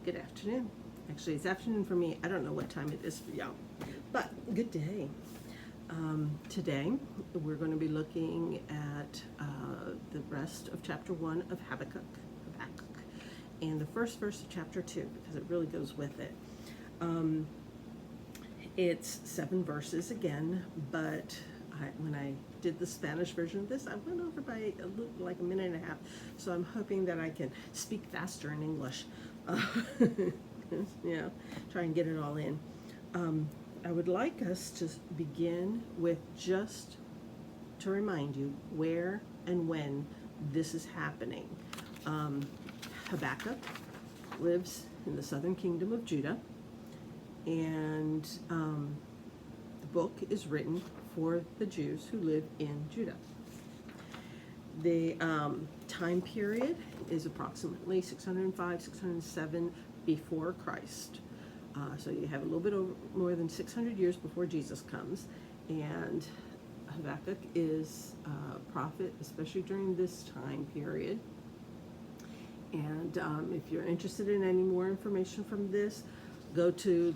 Good afternoon. Actually, it's afternoon for me. I don't know what time it is for y'all, but good day. Today, we're going to be looking at the rest of chapter 1 of Habakkuk, and the first verse of chapter 2, because it really goes with it. It's 7 verses again, but when I did the Spanish version of this, I went over by like a minute and a half, so I'm hoping that I can speak faster in English. Try and get it all in. I would like us to begin with just to remind you where and when this is happening. Habakkuk lives in the southern kingdom of Judah, and the book is written for the Jews who live in Judah. The time period is approximately 605, 607 before Christ. So you have a little bit over, more than 600 years before Jesus comes, and Habakkuk is a prophet, especially during this time period. And if you're interested in any more information from this, go to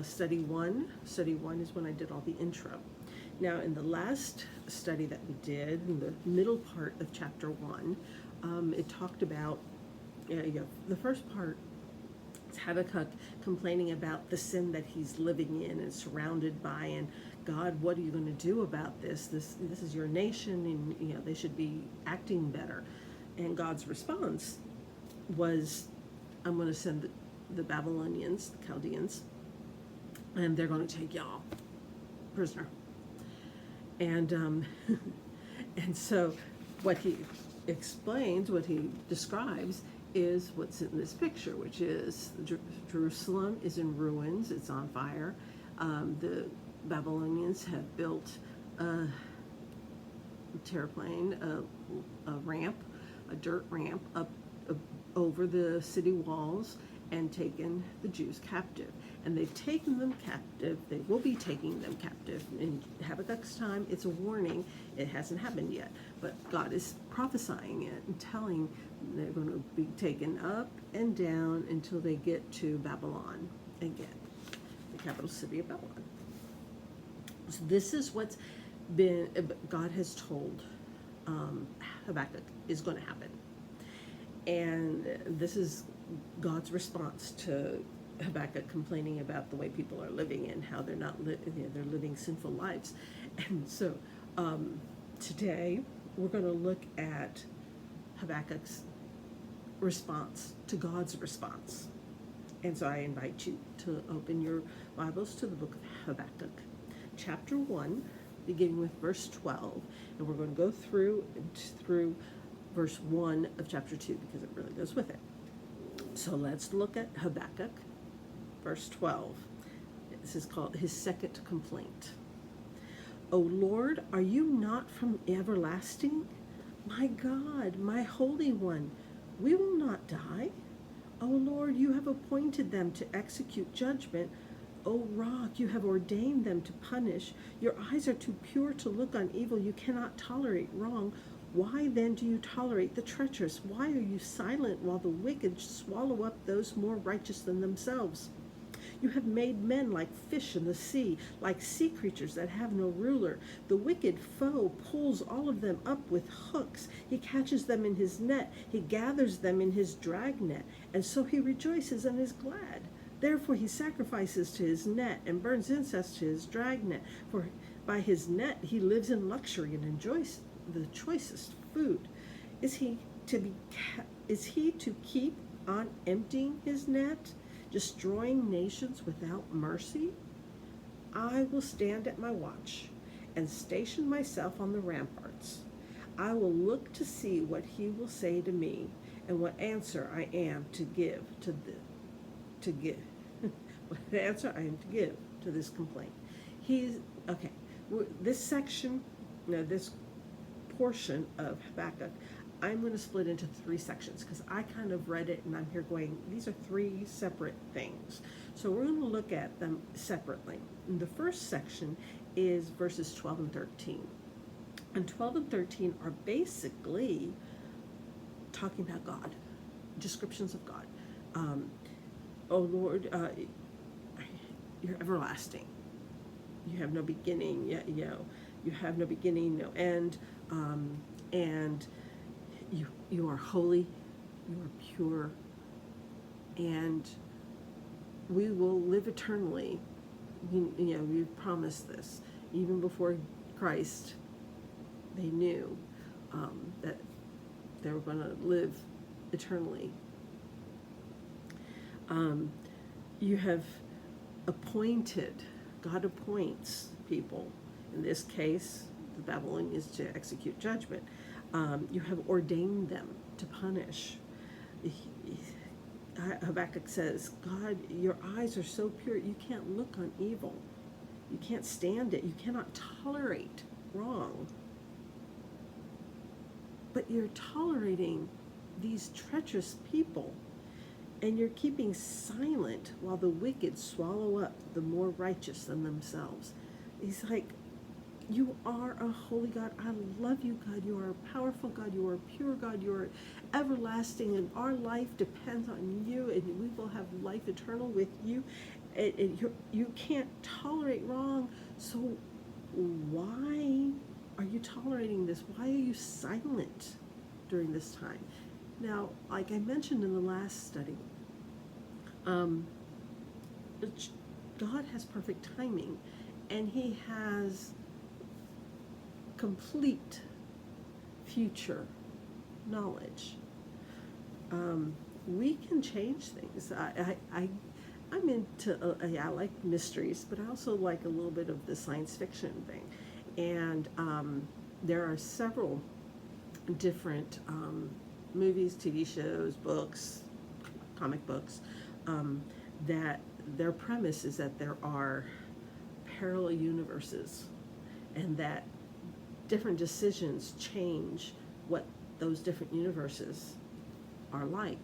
study 1. Study 1 is when I did all the intro. Now, in the last study that we did, in the middle part of chapter 1, it talked about, the first part, it's Habakkuk complaining about the sin that he's living in and surrounded by, and God, what are you going to do about this? This is your nation, and they should be acting better. And God's response was, I'm going to send the Babylonians, the Chaldeans, and they're going to take y'all prisoner. And and so what he explains, what he describes, is what's in this picture, which is Jerusalem is in ruins, it's on fire. The Babylonians have built a terraplane, a ramp, a dirt ramp up over the city walls, and taken the Jews captive. And they've taken them captive. They will be taking them captive. In Habakkuk's time, it's a warning. It hasn't happened yet, but God is prophesying it and telling they're going to be taken up and down until they get to Babylon again, the capital city of Babylon. So this is what's been, God has told Habakkuk is going to happen. And this is God's response to Habakkuk complaining about the way people are living and how they're not they're living sinful lives. And so today we're going to look at Habakkuk's response to God's response. And so I invite you to open your Bibles to the book of Habakkuk, chapter 1, beginning with verse 12, and we're going to go through verse 1 of chapter 2 because it really goes with it. So let's look at Habakkuk, verse 12. This is called his second complaint. O Lord, are you not from everlasting? My God, my Holy One, we will not die. O Lord, you have appointed them to execute judgment. O Rock, you have ordained them to punish. Your eyes are too pure to look on evil. You cannot tolerate wrong. Why then do you tolerate the treacherous? Why are you silent while the wicked swallow up those more righteous than themselves? You have made men like fish in the sea, like sea creatures that have no ruler. The wicked foe pulls all of them up with hooks. He catches them in his net. He gathers them in his dragnet, and so he rejoices and is glad. Therefore he sacrifices to his net and burns incense to his dragnet. For by his net he lives in luxury and enjoys the choicest food. Is he to keep on emptying his net, destroying nations without mercy? I will stand at my watch and station myself on the ramparts. I will look to see what he will say to me and what answer I am to give what answer I am to give to this complaint. This section, this portion of Habakkuk, I'm going to split into 3 sections because I kind of read it and I'm here going, these are 3 separate things. So we're going to look at them separately. And the first section is verses 12 and 13. And 12 and 13 are basically talking about God, descriptions of God. oh Lord, you're everlasting. You have no beginning, you have no beginning, no end, and you are holy, you are pure, and we will live eternally. We've promised this. Even before Christ, they knew that they were going to live eternally. You have appointed, God appoints people. In this case, the Babylonians to execute judgment. You have ordained them to punish. Habakkuk says, God, your eyes are so pure, you can't look on evil. You can't stand it. You cannot tolerate wrong. But you're tolerating these treacherous people, and you're keeping silent while the wicked swallow up the more righteous than themselves. He's like, you are a holy God. I love you, God. You are a powerful God. You are a pure God. You are everlasting, and our life depends on you, and we will have life eternal with you. You can't tolerate wrong. So why are you tolerating this? Why are you silent during this time? Now, like I mentioned in the last study, God has perfect timing, and He has complete future knowledge. We can change things. I'm into, I like mysteries, but I also like a little bit of the science fiction thing. And there are several different movies, TV shows, books, comic books, that their premise is that there are parallel universes, and that different decisions change what those different universes are like.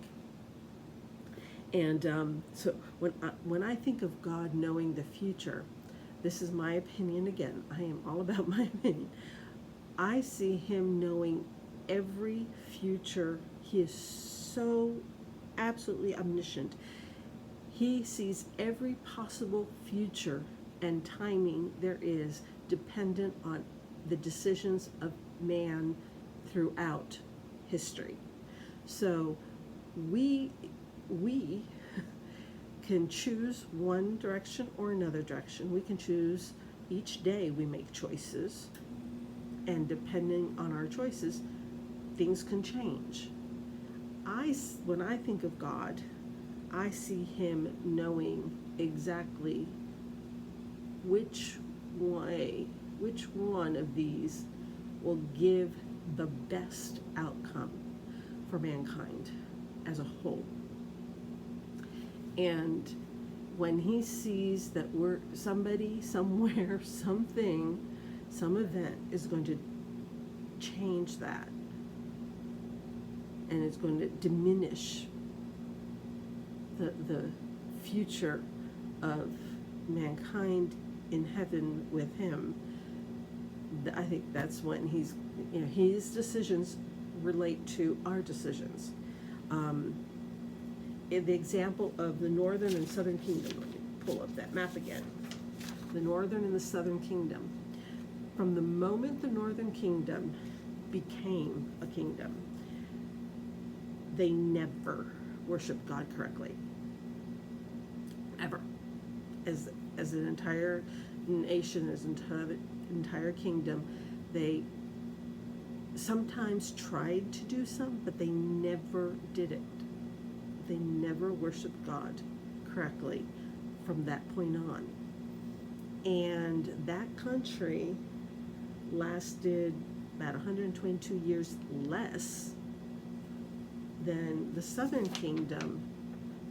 And so when I think of God knowing the future, this is my opinion again. I am all about my opinion. I see Him knowing every future. He is so absolutely omniscient. He sees every possible future and timing there is, dependent on the decisions of man throughout history. So we can choose one direction or another direction. We can choose, each day we make choices, and depending on our choices, things can change. When I think of God, I see Him knowing exactly which one of these will give the best outcome for mankind as a whole. And when He sees that somebody, somewhere, something, some event is going to change that, and it's going to diminish the future of mankind in heaven with Him, I think that's when His decisions relate to our decisions. In the example of the northern and southern kingdom, let me pull up that map again. The northern and the southern kingdom. From the moment the northern kingdom became a kingdom, they never worshiped God correctly. Ever. As an entire nation, as an entire kingdom, they sometimes tried to do some, but they never did it. They never worshiped God correctly from that point on. And that country lasted about 122 years less than the southern kingdom,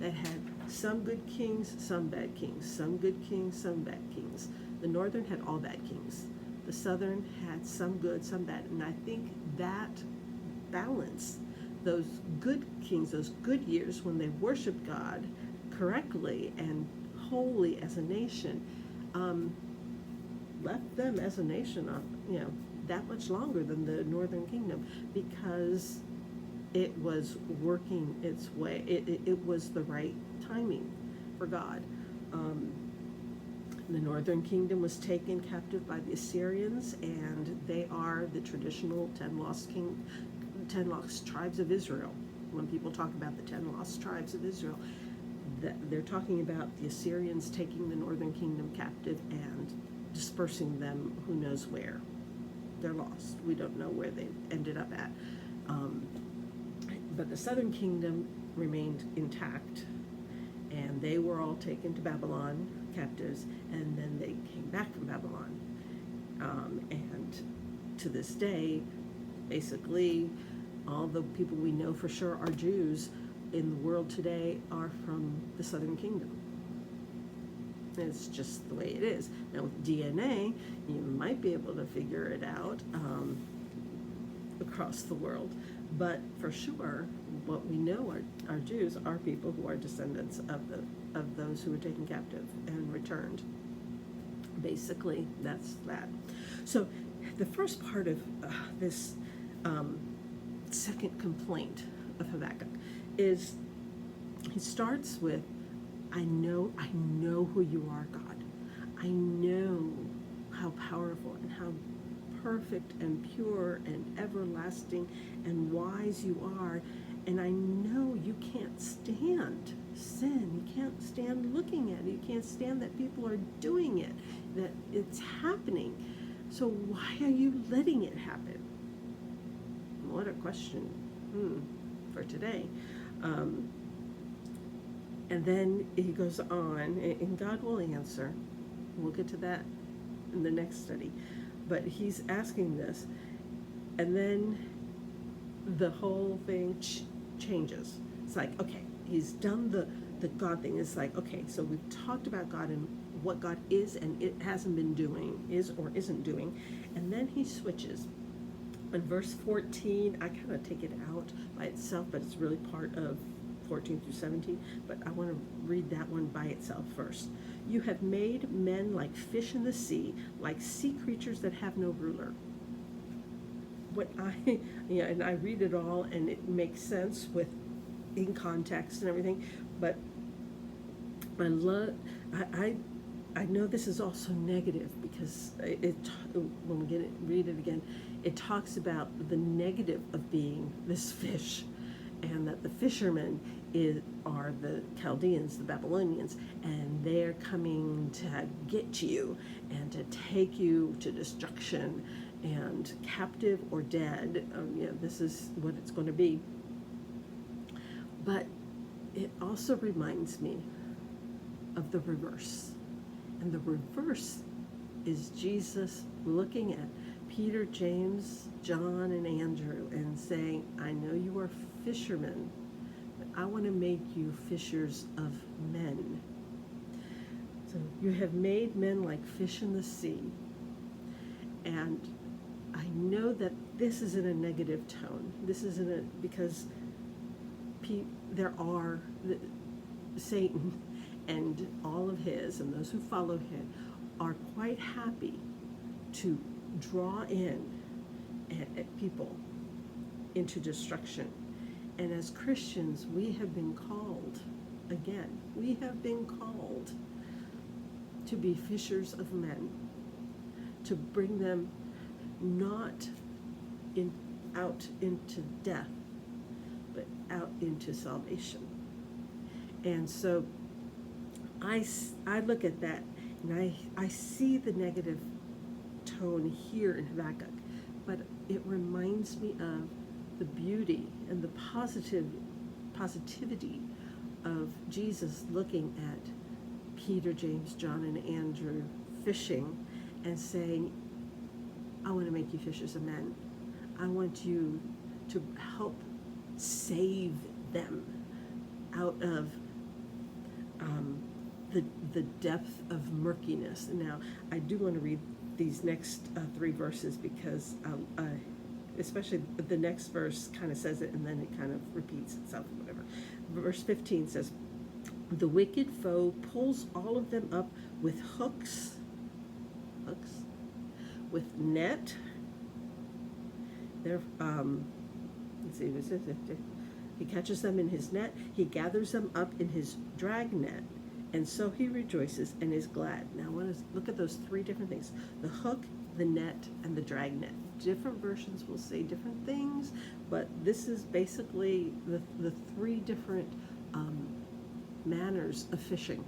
that had some good kings, some bad kings, some good kings, some bad kings. The northern had all bad kings. The southern had some good, some bad. And I think that balance, those good kings, those good years when they worshiped God correctly and wholly as a nation, left them as a nation, that much longer than the northern kingdom, because it was working its way. It was the right timing for God. Um, the northern kingdom was taken captive by the Assyrians, and they are the traditional 10 lost tribes of Israel. When people talk about the 10 lost tribes of Israel, they're talking about the Assyrians taking the northern kingdom captive and dispersing them who knows where. They're lost. We don't know where they ended up at. But the southern kingdom remained intact, and they were all taken to Babylon, captives, and then they came back from Babylon. And to this day, basically, all the people we know for sure are Jews in the world today are from the southern kingdom. It's just the way it is. Now with DNA, you might be able to figure it out across the world. But for sure, what we know are Jews are people who are descendants of those who were taken captive and returned. Basically, that's that. So the first part of this second complaint of Habakkuk is he starts with, I know who you are, God. I know how powerful and how perfect and pure and everlasting and wise you are. And I know you can't stand sin. You can't stand looking at it. You can't stand that people are doing it, that it's happening. So why are you letting it happen? What a question for today. And then he goes on, and God will answer. We'll get to that in the next study. But he's asking this, and then the whole thing changes. It's like, okay, he's done the God thing. It's like, okay, so we've talked about God and what God is and it hasn't been doing, is or isn't doing. And then he switches. In verse 14, I kind of take it out by itself, but it's really part of 14 through 17, but I want to read that one by itself first. You have made men like fish in the sea, like sea creatures that have no ruler. And I read it all, and it makes sense in context and everything, but I know this is also negative because when we read it again, it talks about the negative of being this fish, and that the fishermen are the Chaldeans, the Babylonians, and they're coming to get you and to take you to destruction and captive or dead. This is what it's going to be. But it also reminds me of the reverse. And the reverse is Jesus looking at Peter, James, John, and Andrew and saying, I know you are fishermen, but I want to make you fishers of men. So you have made men like fish in the sea. And I know that this is in a negative tone. This is because there are Satan and all of his and those who follow him are quite happy to draw in people into destruction. And as Christians, we have been called to be fishers of men, to bring them not out into death, but out into salvation. And so I look at that, and I see the negative tone here in Habakkuk, but it reminds me of the beauty and the positivity of Jesus looking at Peter, James, John, and Andrew fishing and saying, I want to make you fishers of men. I want you to help save them out of the depth of murkiness. Now, I do want to read these next 3 verses because especially the next verse kind of says it and then it kind of repeats itself, whatever. Verse 15 says, the wicked foe pulls all of them up with hooks, with net. Let's see, he catches them in his net. He gathers them up in his drag net. And so he rejoices and is glad. Now, look at those three different things: the hook, the net, and the drag net. Different versions will say different things, but this is basically the three different manners of fishing.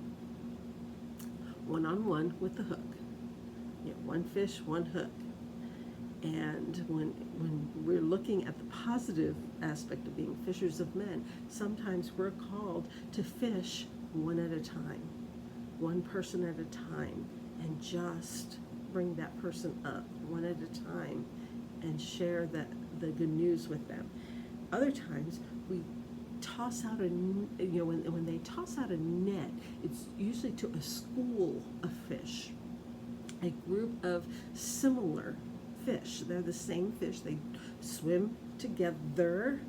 One-on-one with the hook. You know, one fish, one hook. And when we're looking at the positive aspect of being fishers of men, sometimes we're called to fish one at a time, one person at a time, and just bring that person up one at a time and share the good news with them. Other times we toss out when they toss out a net, it's usually to a school of fish, a group of similar fish. They're the same fish. They swim together,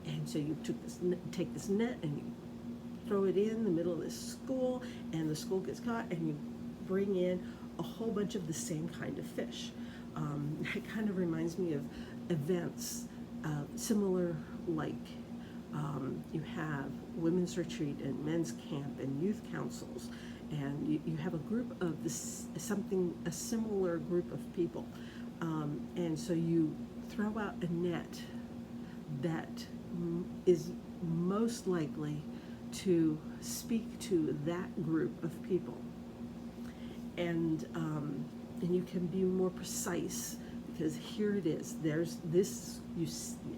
and so you take this net and you throw it in the middle of this school, and the school gets caught, and you bring in a whole bunch of the same kind of fish. It kind of reminds me of events similar, like you have women's retreat and men's camp and youth councils, and you have a group of a similar group of people. And so you throw out a net that is most likely to speak to that group of people. And you can be more precise, because here it is. There's this,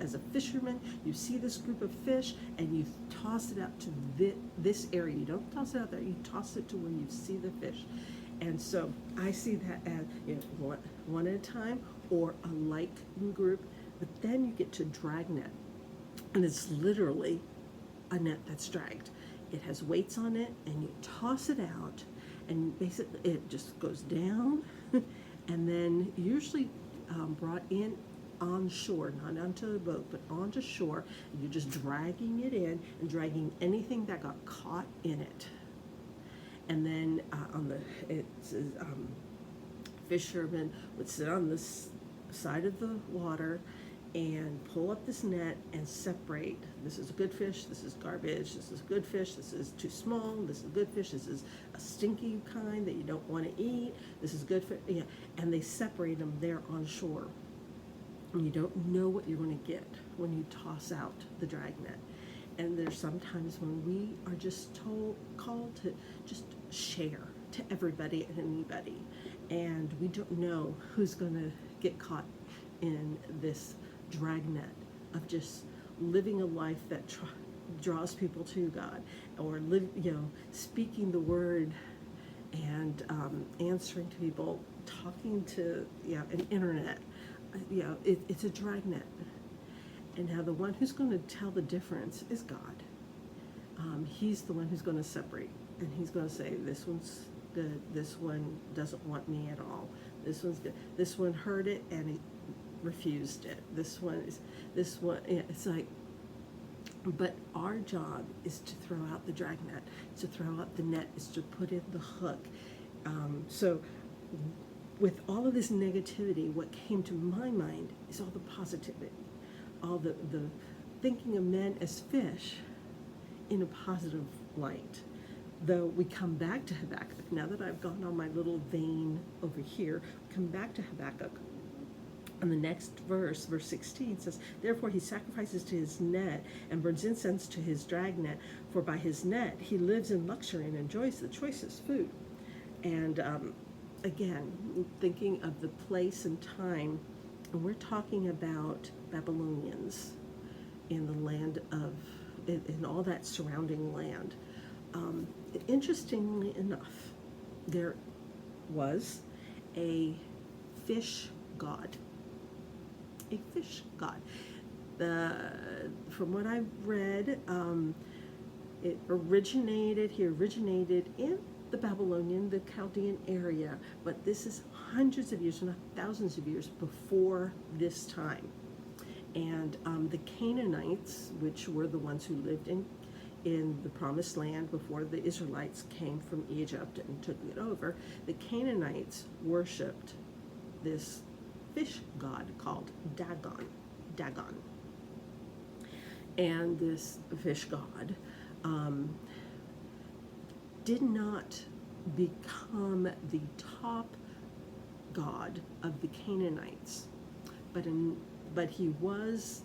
as a fisherman, you see this group of fish and you toss it out to this area. You don't toss it out there, you toss it to where you see the fish. And so I see that as one at a time, or a like group. But then you get to drag net, and it's literally a net that's dragged. It has weights on it, and you toss it out, and basically it just goes down, and then usually brought in on shore, not onto the boat, but onto shore. And you're just dragging it in and dragging anything that got caught in it. And then it says fishermen would sit on this side of the water and pull up this net and separate. This is a good fish, this is garbage, this is good fish, this is too small, this is good fish, this is a stinky kind that you don't want to eat, this is good fish. Yeah. And they separate them there on shore. And you don't know what you're going to get when you toss out the drag net. And there's sometimes when we are just called to just share to everybody and anybody, and we don't know who's going to get caught in this dragnet of just living a life that draws people to God, or speaking the word and answering to people, talking to an internet. It's a dragnet. And now the one who's going to tell the difference is God. He's the one who's going to separate, and he's going to say, this one's good, this one doesn't want me at all, this one's good, this one heard it and he refused it, this one, it's like, but our job is to throw out the drag net, to throw out the net, is to put in the hook. So with all of this negativity, what came to my mind is all the positivity, all the thinking of men as fish in a positive light. Though we come back to Habakkuk, now that I've gone on my little vein over here, come back to Habakkuk. And the next verse, verse 16, says, therefore he sacrifices to his net and burns incense to his drag net, for by his net he lives in luxury and enjoys the choicest food. And again, thinking of the place and time, and we're talking about Babylonians in the land of, in all that surrounding land. Interestingly enough, there was a fish god. A fish god. From what I've read, he originated in the Babylonian, the Chaldean area, but this is hundreds of years, not thousands of years before this time. And the Canaanites, which were the ones who lived in the promised land before the Israelites came from Egypt and took it over, the Canaanites worshipped this fish god called Dagon. And this fish god did not become the top god of the Canaanites, but he was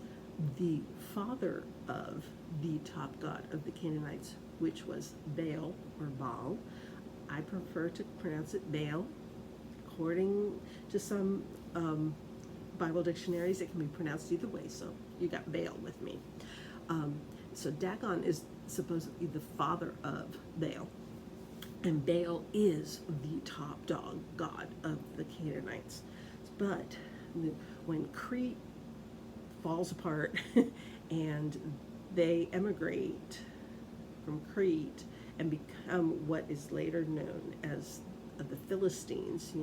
the father of the top god of the Canaanites, which was Baal or Baal. I prefer to pronounce it Baal. According to some Bible dictionaries, it can be pronounced either way, so you got Baal with me. So Dagon is supposedly the father of Baal, and Baal is the top dog god of the Canaanites. But when Crete falls apart and they emigrate from Crete and become what is later known as the Philistines,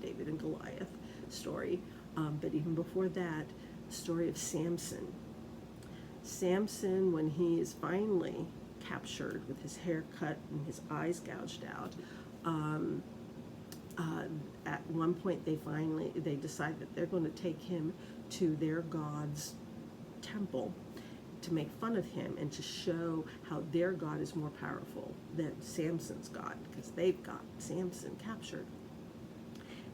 David and Goliath story. But even before that, the story of Samson. Samson, when he is finally captured with his hair cut and his eyes gouged out, at one point they decide that they're going to take him to their god's temple to make fun of him and to show how their God is more powerful than Samson's God, because they've got Samson captured.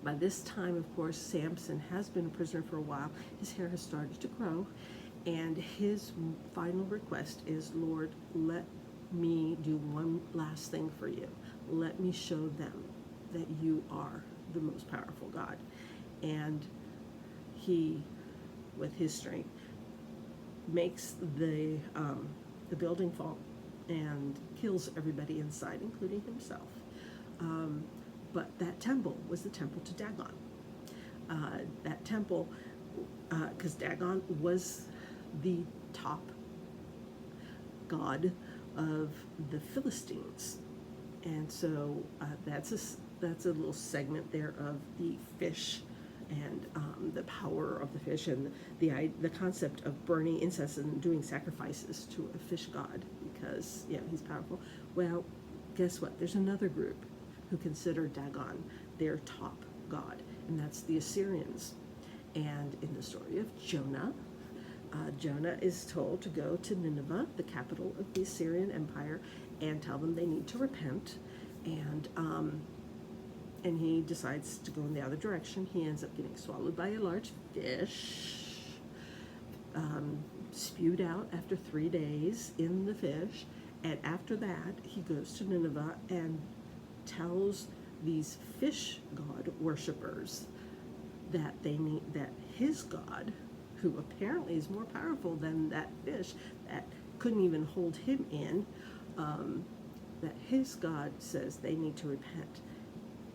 By this time, of course, Samson has been a prisoner for a while. His hair has started to grow, and his final request is, Lord, let me do one last thing for you. Let me show them that you are the most powerful God. And he, with his strength, makes the building fall and kills everybody inside, including himself. But that temple was the temple to Dagon. That temple, because Dagon was the top god of the Philistines, and so that's a little segment there of the fish and the power of the fish and the concept of burning incense and doing sacrifices to a fish god because he's powerful. Well, guess what? There's another group who consider Dagon their top god, and that's the Assyrians. And in the story of Jonah, Jonah is told to go to Nineveh, the capital of the Assyrian Empire, and tell them they need to repent. And he decides to go in the other direction. He ends up getting swallowed by a large fish, spewed out after 3 days in the fish. And after that, he goes to Nineveh and tells these fish god worshippers that his God, who apparently is more powerful than that fish that couldn't even hold him in, that his God says they need to repent.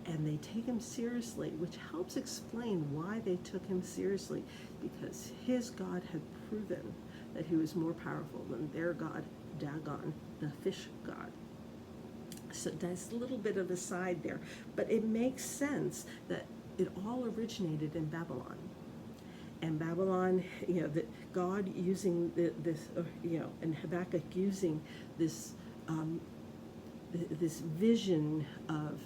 And they take him seriously, which helps explain why they took him seriously, because his God had proven that he was more powerful than their God, Dagon, the fish god. So that's a little bit of a side there, but it makes sense that it all originated in Babylon. And Babylon, that God using this, and Habakkuk using this this vision of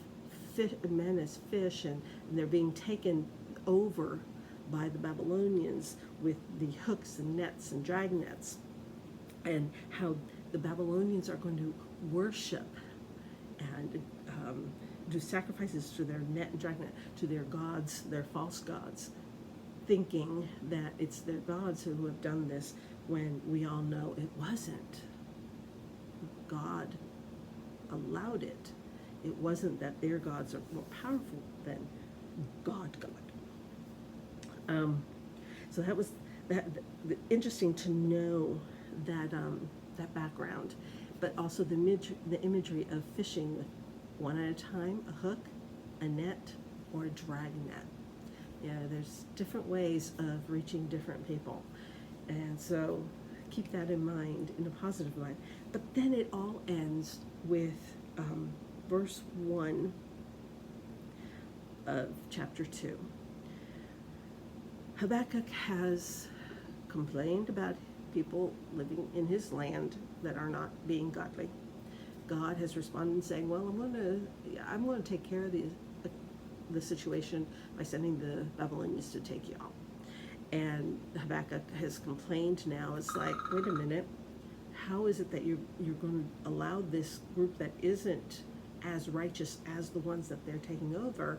men as fish, and they're being taken over by the Babylonians with the hooks and nets and drag nets, and how the Babylonians are going to worship and do sacrifices to their net and drag net, to their gods, their false gods, thinking that it's their gods who have done this, when we all know it wasn't. God allowed it. It wasn't that their gods are more powerful than God. So that was interesting to know that that background, but also the imagery of fishing with one at a time, a hook, a net, or a drag net. There's different ways of reaching different people, and so keep that in mind, in a positive light. But then it all ends with verse 1 of chapter 2. Habakkuk has complained about people living in his land that are not being godly. God has responded saying, well, I'm going to take care of the situation by sending the Babylonians to take you out. And Habakkuk has complained now. It's like, wait a minute, how is it that you're going to allow this group that isn't as righteous as the ones that they're taking over?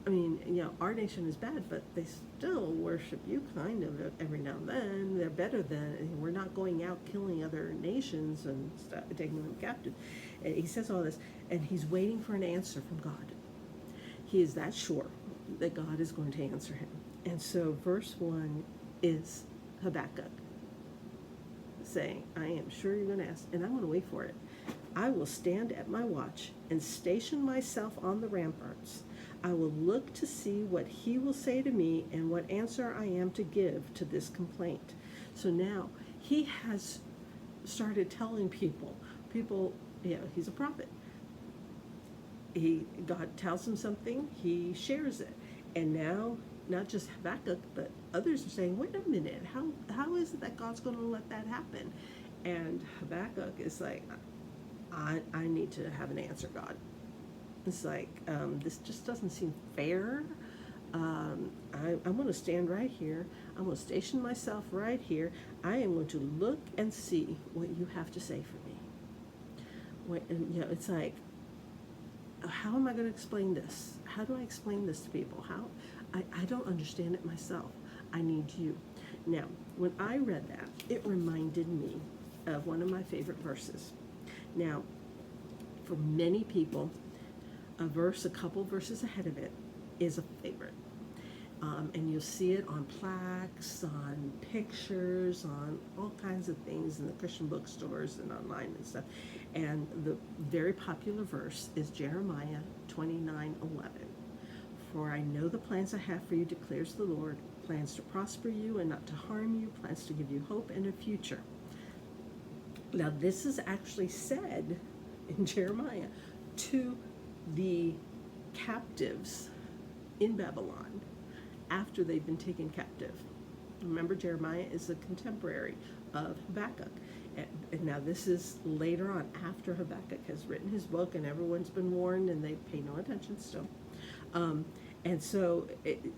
I mean, our nation is bad, but they still worship you kind of every now and then. They're better than, we're not going out killing other nations and taking them captive. And he says all this, and he's waiting for an answer from God. He is that sure that God is going to answer him. And so verse 1 is Habakkuk saying, I am sure you're going to ask, and I'm going to wait for it. I will stand at my watch and station myself on the ramparts. I will look to see what he will say to me and what answer I am to give to this complaint. So now he has started telling people, he's a prophet. God tells him something, he shares it. And now, not just Habakkuk, but others are saying, wait a minute, how is it that God's going to let that happen? And Habakkuk is like, I need to have an answer, God. It's like, this just doesn't seem fair. I'm going to stand right here. I'm going to station myself right here. I am going to look and see what you have to say for me. It's like, how am I going to explain this? How do I explain this to people? I don't understand it myself. I need you. Now, when I read that, it reminded me of one of my favorite verses. Now, for many people, a couple verses ahead of it is a favorite. And you'll see it on plaques, on pictures, on all kinds of things in the Christian bookstores and online and stuff. And the very popular verse is Jeremiah 29:11. For I know the plans I have for you, declares the Lord, plans to prosper you and not to harm you, plans to give you hope and a future. Now, this is actually said in Jeremiah to the captives in Babylon after they've been taken captive. Remember, Jeremiah is a contemporary of Habakkuk. And now this is later on, after Habakkuk has written his book and everyone's been warned and they pay no attention still. And so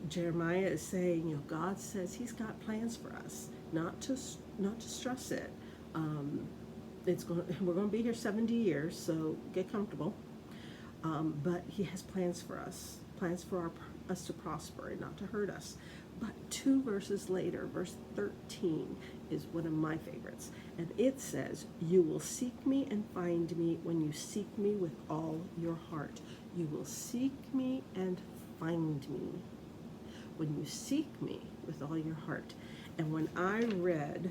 Jeremiah is saying, God says he's got plans for us, not to stress it. We're going to be here 70 years, so get comfortable. But he has plans for us, plans for us to prosper and not to hurt us. But 2 verses later, verse 13 is one of my favorites. And it says, you will seek me and find me when you seek me with all your heart. You will seek me and find me when you seek me with all your heart. And when I read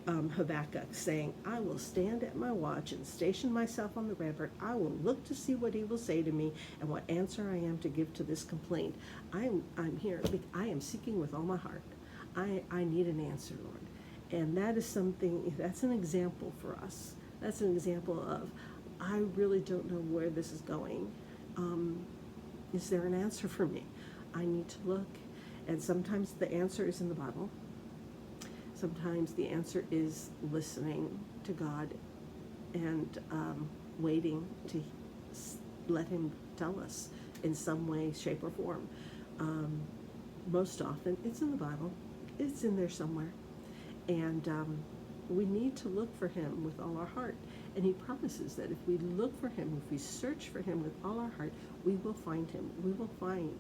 Habakkuk saying, I will stand at my watch and station myself on the rampart. I will look to see what he will say to me and what answer I am to give to this complaint. I'm here. I am seeking with all my heart. I need an answer, Lord. And that is something, that's an example for us. That's an example of, I really don't know where this is going. Is there an answer for me? I need to look. And sometimes the answer is in the Bible. Sometimes the answer is listening to God and waiting to let him tell us in some way, shape, or form. Most often, it's in the Bible. It's in there somewhere. And we need to look for him with all our heart. And he promises that if we look for him, if we search for him with all our heart, we will find him. We will find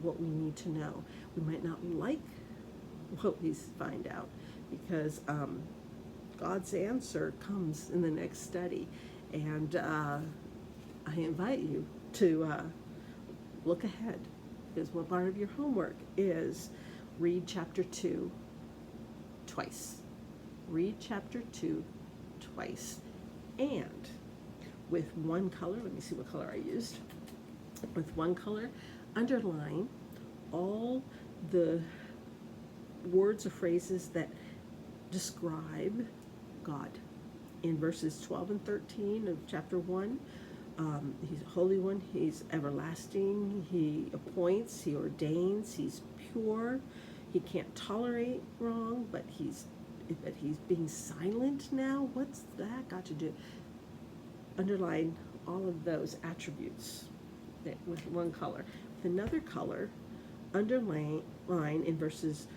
what we need to know. We might not like what we find out, because God's answer comes in the next study. And I invite you to look ahead, because one part of your homework is read chapter 2 twice. Read chapter 2 twice. And with one color, let me see what color I used. With one color, underline all the words or phrases that describe God. In verses 12 and 13 of chapter 1, he's a holy one, he's everlasting, he appoints, he ordains, he's pure, he can't tolerate wrong, but he's being silent now. What's that got to do? Underline all of those attributes with one color. With another color, underline in verses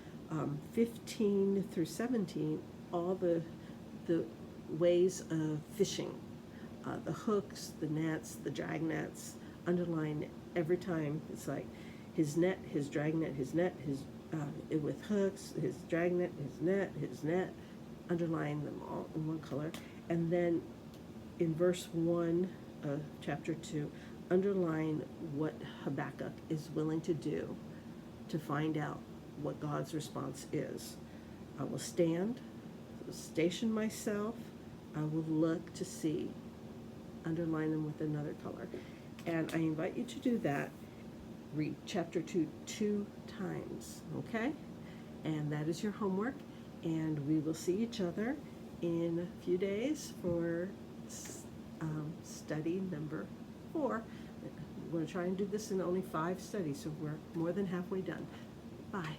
15 through 17 all the ways of fishing, the hooks, the nets, the drag nets. Underline every time. It's like his net, his drag net, his net, his with hooks, his drag net, his net. Underline them all in one color. And then in verse 1 of chapter 2, underline what Habakkuk is willing to do to find out what God's response is. I will stand, station myself, I will look to see. Underline them with another color. And I invite you to do that. Read chapter 2 2 times, okay? And that is your homework. And we will see each other in a few days for study number 4. We're going to try and do this in only 5 studies, so we're more than halfway done. Bye.